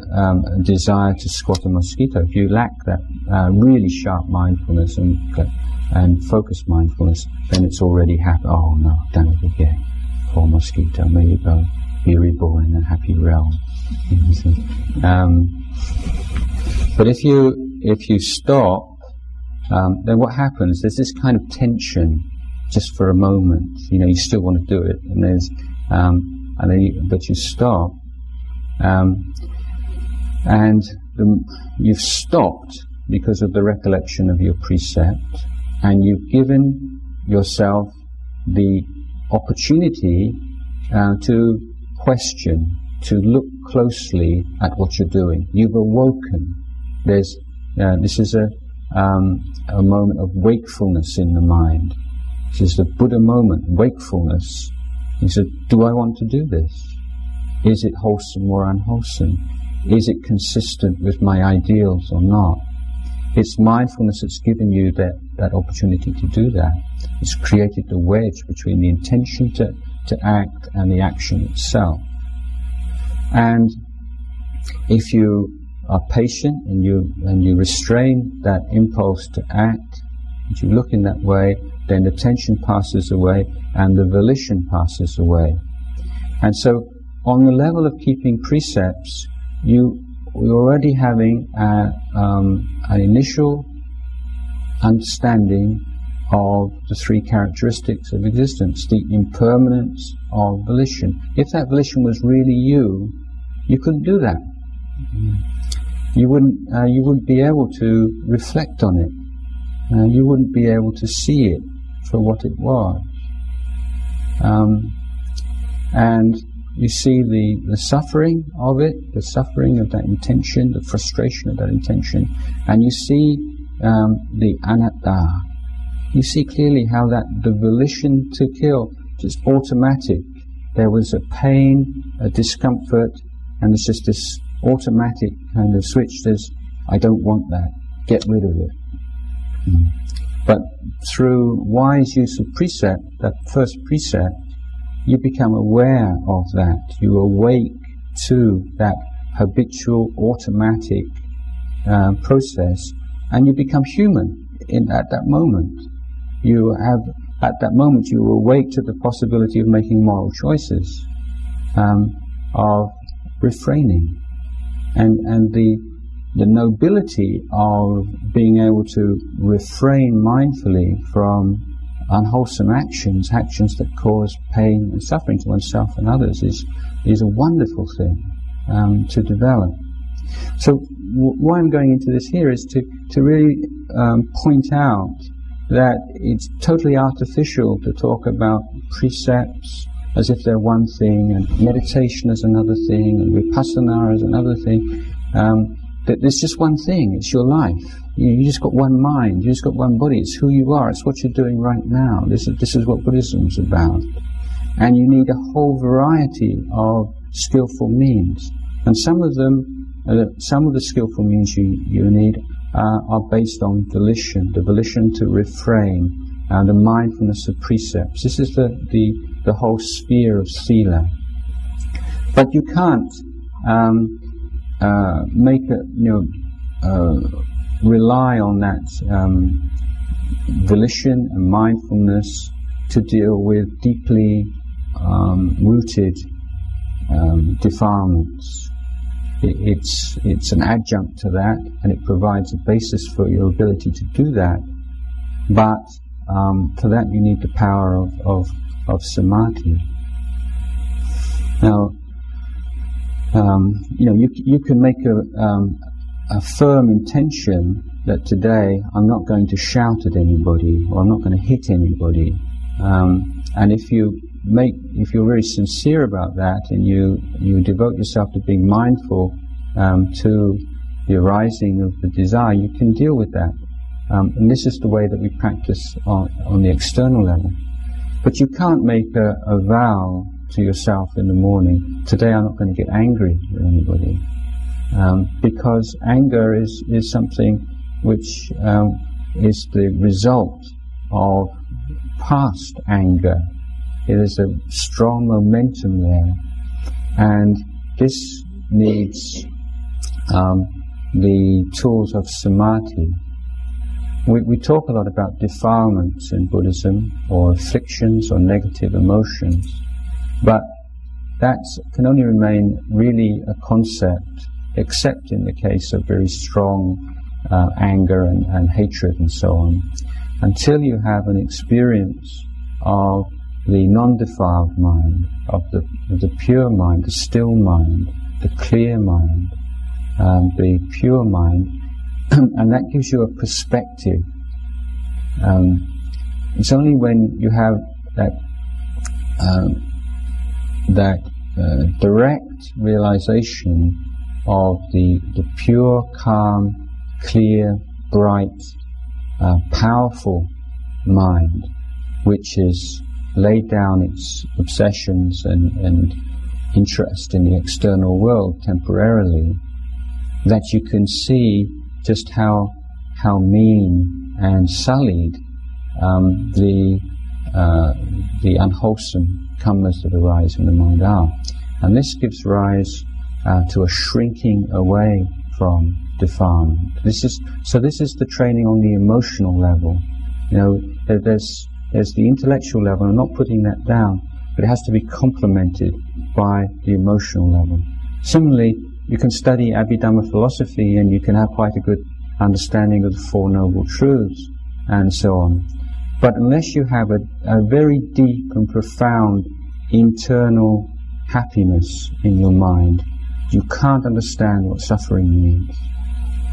desire to squat a mosquito, if you lack that really sharp mindfulness and focused mindfulness, then it's already happened. Oh no, I've done it again. Poor mosquito, may you go be reborn in a happy realm. But if you stop, then what happens? There's this kind of tension just for a moment. You still want to do it, and but you stop. And you've stopped because of the recollection of your precept, and you've given yourself the opportunity to question, to look closely at what you're doing. You've awoken. This is a moment of wakefulness in the mind. This is the Buddha moment, wakefulness. He said, do I want to do this? Is it wholesome or unwholesome? Is it consistent with my ideals or not? It's mindfulness that's given you that opportunity to do that. It's created the wedge between the intention to act and the action itself. And if you are patient and you restrain that impulse to act, and you look in that way, then the tension passes away and the volition passes away. And so on the level of keeping precepts, you're already having an initial understanding of the three characteristics of existence, the impermanence of volition. If that volition was really you couldn't do that. You wouldn't be able to reflect on it. You wouldn't be able to see it for what it was. And you see the suffering of it, the suffering of that intention, the frustration of that intention, and you see the anatta. You see clearly how that the volition to kill is automatic. There was a pain, a discomfort, and there's just this automatic kind of switch. There's, I don't want that. Get rid of it. But through wise use of precept, that first precept, you become aware of that. You awake to that habitual, automatic process, and you become human at that moment. At that moment, you awake to the possibility of making moral choices, of refraining, and the nobility of being able to refrain mindfully from unwholesome actions that cause pain and suffering to oneself and others is a wonderful thing to develop. So why I'm going into this here is to really point out that it's totally artificial to talk about precepts as if they're one thing, and meditation as another thing, and vipassana as another thing. That there's just one thing, it's your life. You just got one mind, you just got one body, it's who you are, it's what you're doing right now. This is what Buddhism's about. And you need a whole variety of skillful means. And some of the skillful means you need are based on volition, the volition to refrain, the mindfulness of precepts. This is the whole sphere of sila. But you can't rely on that volition and mindfulness to deal with deeply rooted defilements. It's an adjunct to that, and it provides a basis for your ability to do that. But for that you need the power of samadhi. Now, you can make a firm intention that today I'm not going to shout at anybody, or I'm not going to hit anybody. And if you're very sincere about that, and you devote yourself to being mindful to the arising of the desire, you can deal with that. And this is the way that we practice on the external level. But you can't make a vow to yourself in the morning, today I'm not going to get angry with anybody. Because anger is something which is the result of past anger. It is a strong momentum there, and this needs the tools of samadhi. We talk a lot about defilements in Buddhism, or afflictions, or negative emotions, but that can only remain really a concept, except in the case of very strong anger and hatred and so on, until you have an experience of the non-defiled mind, of the pure mind, the still mind, the clear mind, the pure mind, and that gives you a perspective. It's only when you have that direct realization of the pure, calm, clear, bright, powerful mind, which has laid down its obsessions and interest in the external world temporarily, that you can see just how mean and sullied the unwholesome karmas that arise in the mind are. And this gives rise to a shrinking away from defilement. This is the training on the emotional level. You know, there's the intellectual level. I'm not putting that down, but it has to be complemented by the emotional level. Similarly, you can study Abhidhamma philosophy and you can have quite a good understanding of the Four Noble Truths and so on. But unless you have a very deep and profound internal happiness in your mind, you can't understand what suffering means.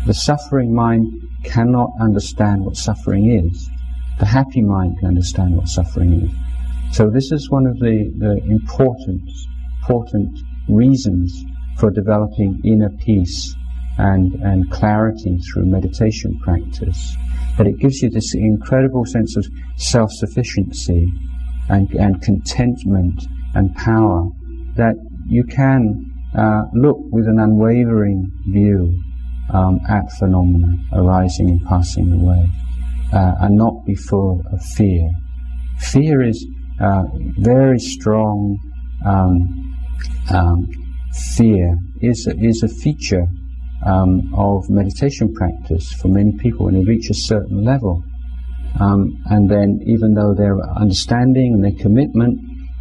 The suffering mind cannot understand what suffering is. The happy mind can understand what suffering is. So this is one of the important reasons for developing inner peace and clarity through meditation practice. That it gives you this incredible sense of self-sufficiency and contentment and power, that you can look with an unwavering view at phenomena arising and passing away, and not be full of fear. Fear is very strong. Fear is a feature of meditation practice for many people when they reach a certain level. And then, even though their understanding and their commitment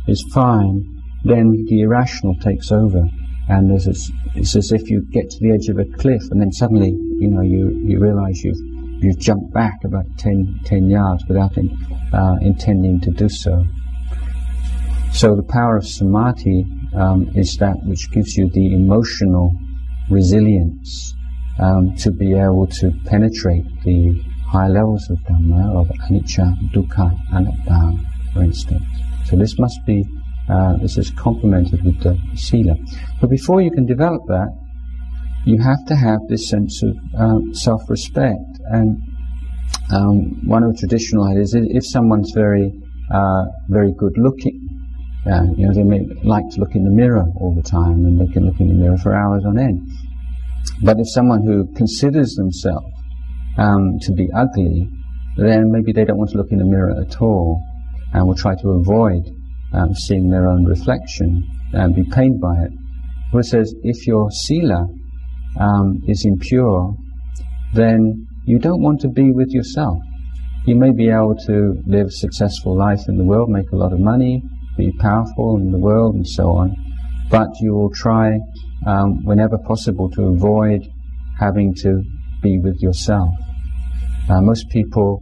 is fine, then the irrational takes over, and it's as if you get to the edge of a cliff, and then suddenly, you realise you've jumped back about 10 yards without intending to do so. So the power of samadhi is that which gives you the emotional resilience to be able to penetrate the high levels of Dhamma, of anicca, dukkha, anatta, for instance. So this must be, this is complemented with the sila. But before you can develop that, you have to have this sense of self-respect. And one of the traditional ideas is if someone's very good looking, they may like to look in the mirror all the time, and they can look in the mirror for hours on end. But if someone who considers themselves to be ugly, then maybe they don't want to look in the mirror at all, and will try to avoid seeing their own reflection and be pained by it. Well, it says, if your sila is impure, then you don't want to be with yourself. You may be able to live a successful life in the world, make a lot of money, be powerful in the world and so on, but you will try whenever possible to avoid having to be with yourself. Most people,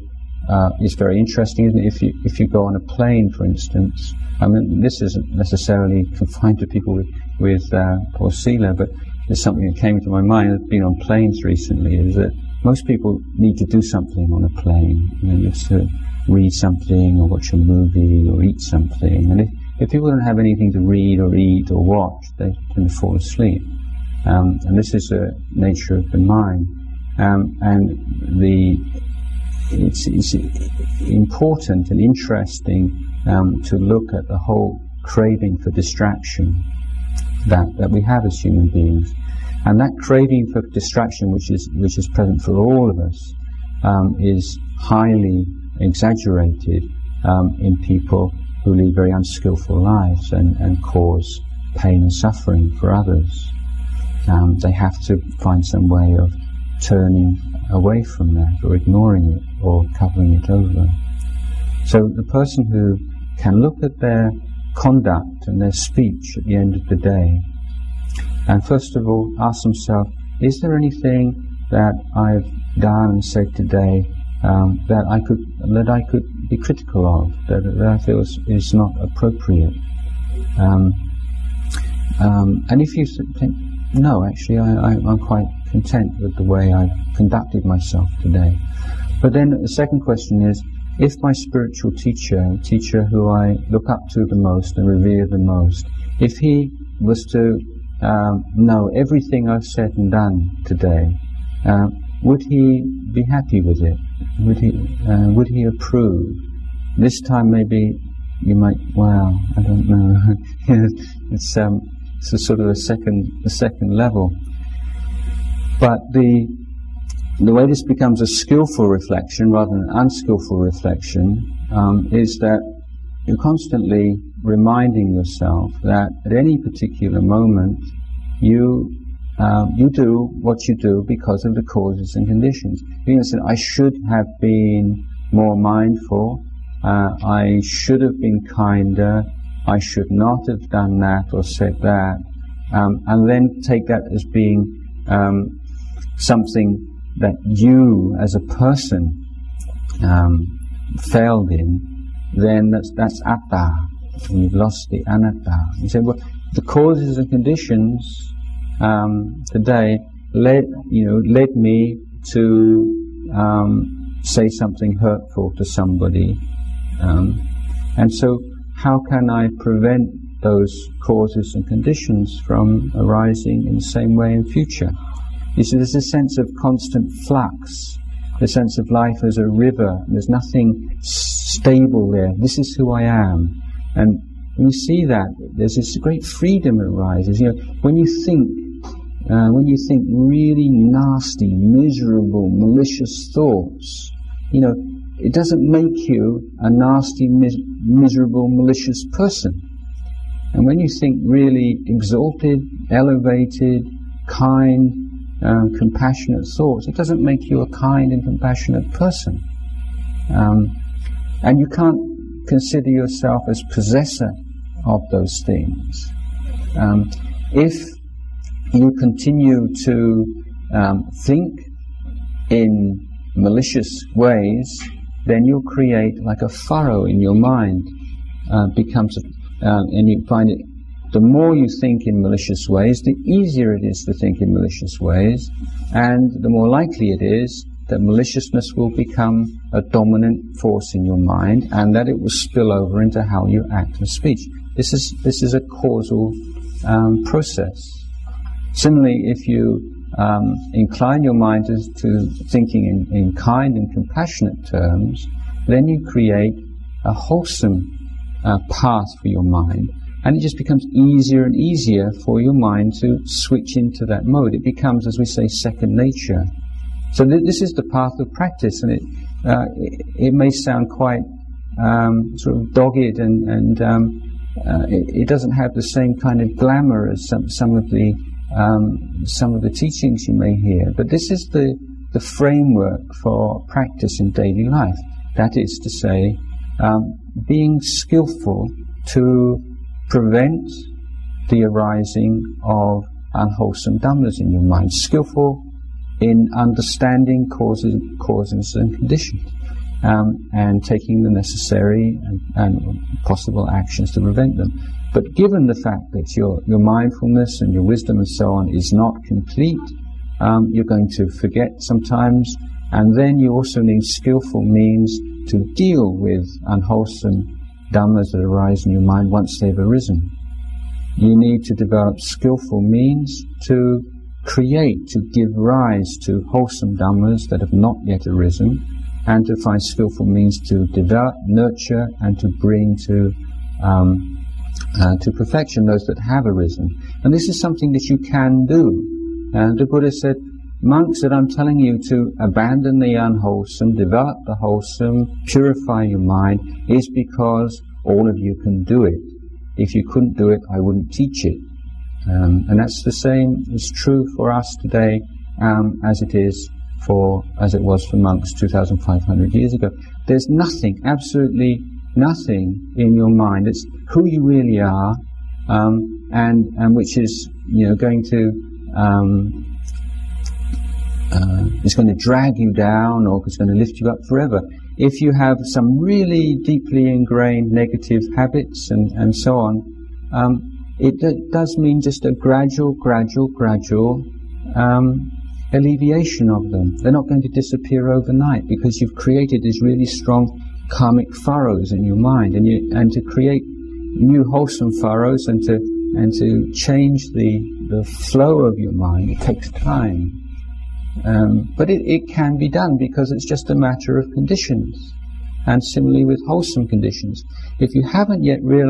it's very interesting, isn't it? If you go on a plane, for instance, I mean, this isn't necessarily confined to people with poor sila, but it's something that came to my mind. I've been on planes recently, is that most people need to do something on a plane. You have to read something, or watch a movie, or eat something. And if people don't have anything to read, or eat, or watch, they tend to fall asleep. And this is the nature of the mind. It's important and interesting to look at the whole craving for distraction that we have as human beings, and that craving for distraction, which is present for all of us, is highly exaggerated in people who lead very unskillful lives and cause pain and suffering for others. They have to find some way of turning away from that, or ignoring it, or covering it over. So the person who can look at their conduct and their speech at the end of the day, and first of all ask themselves, is there anything that I've done and said today that I could be critical of, that I feel is not appropriate? And if you think, no, actually I'm quite content with the way I've conducted myself today. But then the second question is, if my spiritual teacher who I look up to the most and revere the most, if he was to know everything I've said and done today, would he be happy with it? Would he approve? This time maybe you might, well, I don't know. It's a sort of a second level. But the way this becomes a skillful reflection rather than an unskillful reflection is that you're constantly reminding yourself that at any particular moment you do what you do because of the causes and conditions. You know, I should have been more mindful, I should have been kinder, I should not have done that or said that, and then take that as being something that you as a person failed in, then that's atta, and you've lost the anatta. You say, well, the causes and conditions today led me to say something hurtful to somebody, and so how can I prevent those causes and conditions from arising in the same way in future? You see, there's a sense of constant flux, the sense of life as a river, and there's nothing stable there. This is who I am. And when you see that, there's this great freedom that arises. You know, when you think really nasty, miserable, malicious thoughts, you know, it doesn't make you a nasty, miserable, malicious person. And when you think really exalted, elevated, kind, compassionate thoughts, it doesn't make you a kind and compassionate person. And you can't consider yourself as possessor of those things. If you continue to think in malicious ways, then you'll create like a furrow in your mind, and you find it, the more you think in malicious ways, the easier it is to think in malicious ways, and the more likely it is that maliciousness will become a dominant force in your mind, and that it will spill over into how you act and speech. This is a causal process. Similarly, if you incline your mind to thinking in kind and compassionate terms, then you create a wholesome path for your mind, and it just becomes easier and easier for your mind to switch into that mode. It becomes, as we say, second nature. So this is the path of practice, and it may sound quite sort of dogged, and it doesn't have the same kind of glamour as some of the teachings you may hear. But this is the framework for practice in daily life. That is to say, being skillful to prevent the arising of unwholesome dhammas in your mind, skillful in understanding causes and conditions, and taking the necessary and possible actions to prevent them. But given the fact that your mindfulness and your wisdom and so on is not complete, you're going to forget sometimes, and then you also need skillful means to deal with unwholesome dhammas that arise in your mind once they've arisen. You need to develop skillful means to create, to give rise to wholesome dhammas that have not yet arisen, and to find skillful means to develop, nurture, and to bring to perfection those that have arisen. And this is something that you can do. And the Buddha said, monks, that I'm telling you to abandon the unwholesome, develop the wholesome, purify your mind, is because all of you can do it. If you couldn't do it, I wouldn't teach it. And that's the same is true for us today as it was for monks 2,500 years ago. There's nothing, absolutely nothing in your mind. It's who you really are, and which is, going to it's going to drag you down, or it's going to lift you up forever. If you have some really deeply ingrained negative habits and so on, it does mean just a gradual alleviation of them. They're not going to disappear overnight because you've created these really strong karmic furrows in your mind, and to create new wholesome furrows and to change the flow of your mind, it takes time. But it can be done because it's just a matter of conditions. And similarly with wholesome conditions, if you haven't yet reached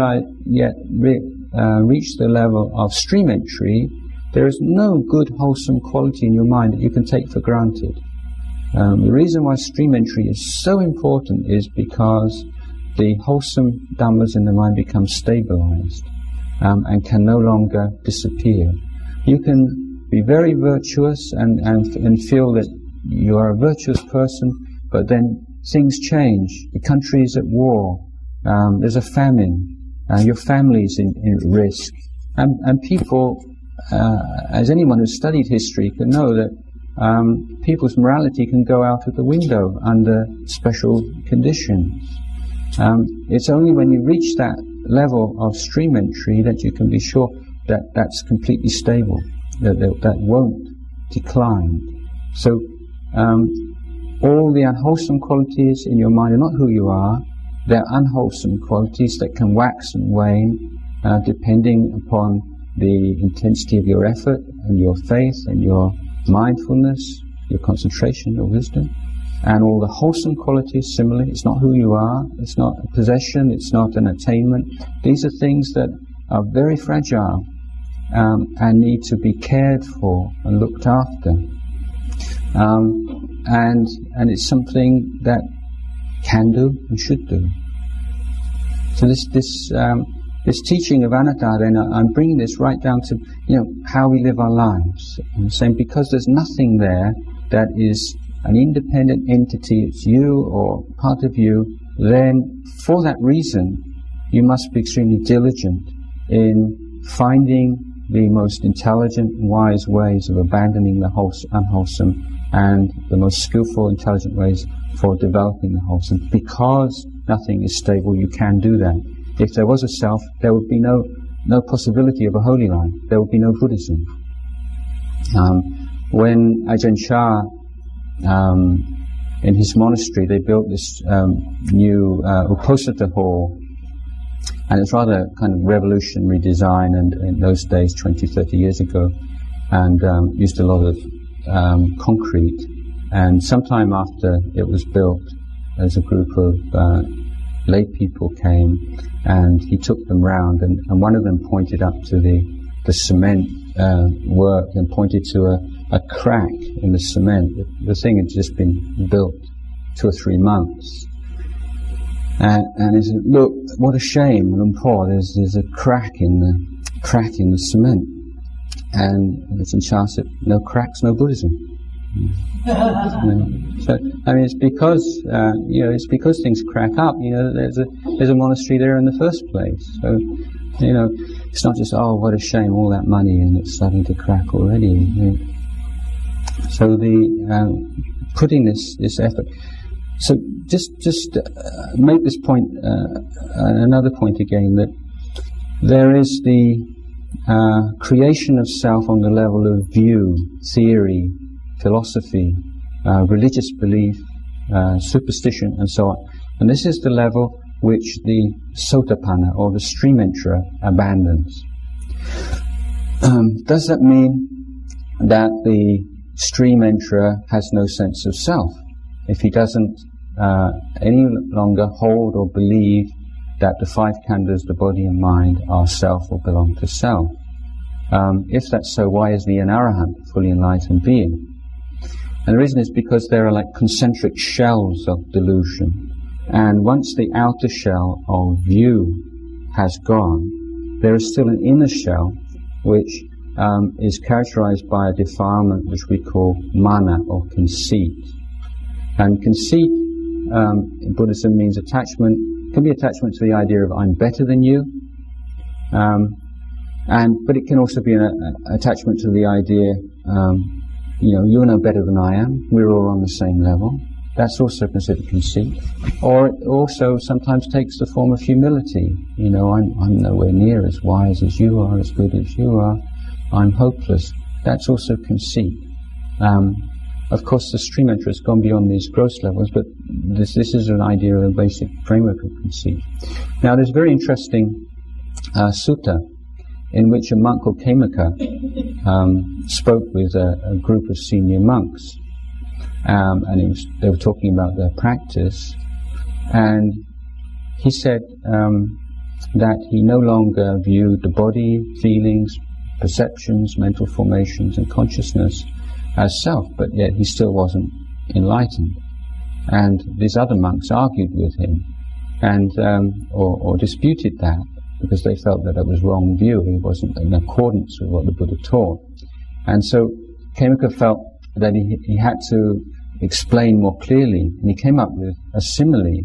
the level of stream entry, there is no good wholesome quality in your mind that you can take for granted. The reason why stream entry is so important is because the wholesome dhammas in the mind become stabilized and can no longer disappear. You can be very virtuous and feel that you are a virtuous person, but then things change. The country is at war. There's a famine. Your family is in risk. And people, as anyone who's studied history can know that people's morality can go out of the window under special conditions. It's only when you reach that level of stream entry that you can be sure that that's completely stable, that won't decline. So all the unwholesome qualities in your mind are not who you are. They're unwholesome qualities that can wax and wane depending upon the intensity of your effort and your faith and your mindfulness, your concentration, your wisdom. And all the wholesome qualities, similarly, it's not who you are, it's not a possession, it's not an attainment. These are things that are very fragile and need to be cared for and looked after. And it's something that can do and should do. So this teaching of anatta, then I'm bringing this right down to how we live our lives. I'm saying because there's nothing there that is an independent entity, it's you or part of you, then for that reason you must be extremely diligent in finding the most intelligent and wise ways of abandoning the unwholesome and the most skillful, intelligent ways for developing the wholesome. Because nothing is stable, you can do that. If there was a self, there would be no possibility of a holy life. There would be no Buddhism. When Ajahn Chah, in his monastery, they built this new Uposatha hall, and it's rather kind of revolutionary design, and in those days, 20, 30 years ago, and used a lot of concrete. And sometime after it was built, as a group of lay people came, and he took them round, and one of them pointed up to the cement work and pointed to a crack in the cement. The thing had just been built 2 or 3 months. And he said, "Look, what a shame, Lumpur, there's a crack in the cement." And Ajahn Chah said, "No cracks, no Buddhism." So I mean, it's because things crack up. There's a monastery there in the first place. So it's not just what a shame, all that money and it's starting to crack already. So putting this effort. So just make this point, another point again, that there is the creation of self on the level of view, theory, philosophy, religious belief, superstition, and so on. And this is the level which the Sotapanna, or the stream enterer, abandons. Does that mean that the stream enterer has no sense of self? If he doesn't any longer hold or believe that the 5 khandhas, the body and mind, are self or belong to self? If that's so, why is he an arahant, fully enlightened being? And the reason is because there are like concentric shells of delusion. And once the outer shell of view has gone, there is still an inner shell which is characterized by a defilement which we call mana, or conceit. And conceit in Buddhism means attachment, can be attachment to the idea of I'm better than you, but it can also be an attachment to the idea, you're no better than I am, we're all on the same level. that's also considered conceit. Or it also sometimes takes the form of humility. You know, I'm nowhere near as wise as you are, as good as you are. I'm hopeless. That's also conceit. Of course, the stream enterer has gone beyond these gross levels, but this is an idea of a basic framework of conceit. Now, there's a very interesting sutta in which a monk called Khemaka spoke with a group of senior monks, and they were talking about their practice, and he said that he no longer viewed the body, feelings, perceptions, mental formations, and consciousness as self, but yet he still wasn't enlightened. And these other monks argued with him, and or disputed that, because they felt that it was wrong view. He wasn't in accordance with what the Buddha taught. And so Khemaka felt that he had to explain more clearly, and he came up with a simile,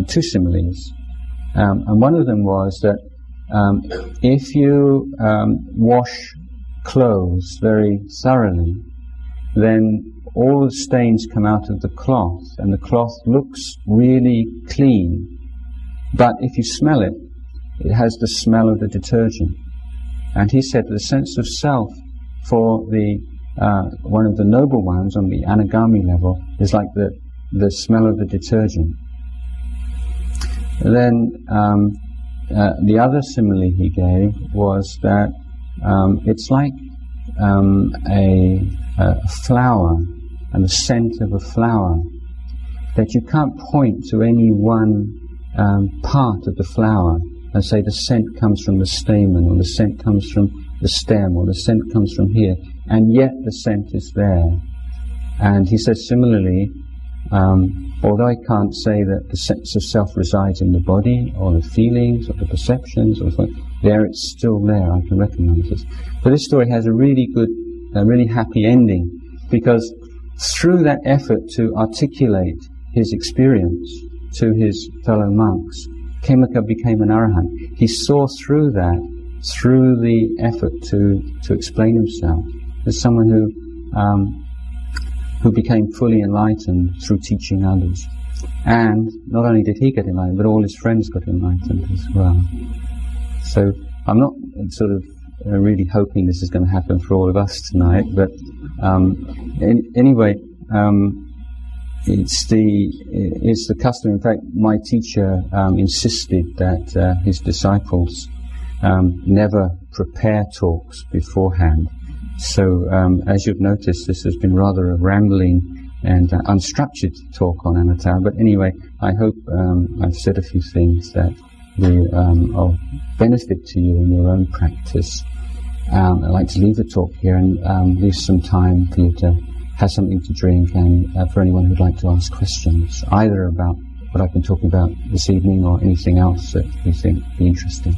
two similes. And one of them was that if you wash clothes very thoroughly, then all the stains come out of the cloth, and the cloth looks really clean. But if you smell it, it has the smell of the detergent. And he said the sense of self for the one of the noble ones on the anagami level is like the smell of the detergent. Then the other simile he gave was that it's like a flower and the scent of a flower, that you can't point to any one part of the flower and say the scent comes from the stamen, or the scent comes from the stem, or the scent comes from here, and yet the scent is there. And he says similarly, although I can't say that the sense of self resides in the body, or the feelings, or the perceptions, or there, it's still there, I can recognize this. But this story has a really good, really happy ending, because through that effort to articulate his experience to his fellow monks, Khemaka became an arahant. He saw through that, through the effort to explain himself, as someone who became fully enlightened through teaching others. And not only did he get enlightened, but all his friends got enlightened as well. So I'm not sort of really hoping this is going to happen for all of us tonight, but anyway, it's the custom. In fact, my teacher insisted that his disciples never prepare talks beforehand. So as you've noticed, this has been rather a rambling and unstructured talk on anatta. But anyway, I hope I've said a few things that will of benefit to you in your own practice. I'd like to leave the talk here and leave some time for you to have something to drink, and for anyone who'd like to ask questions, either about what I've been talking about this evening or anything else that you think would be interesting.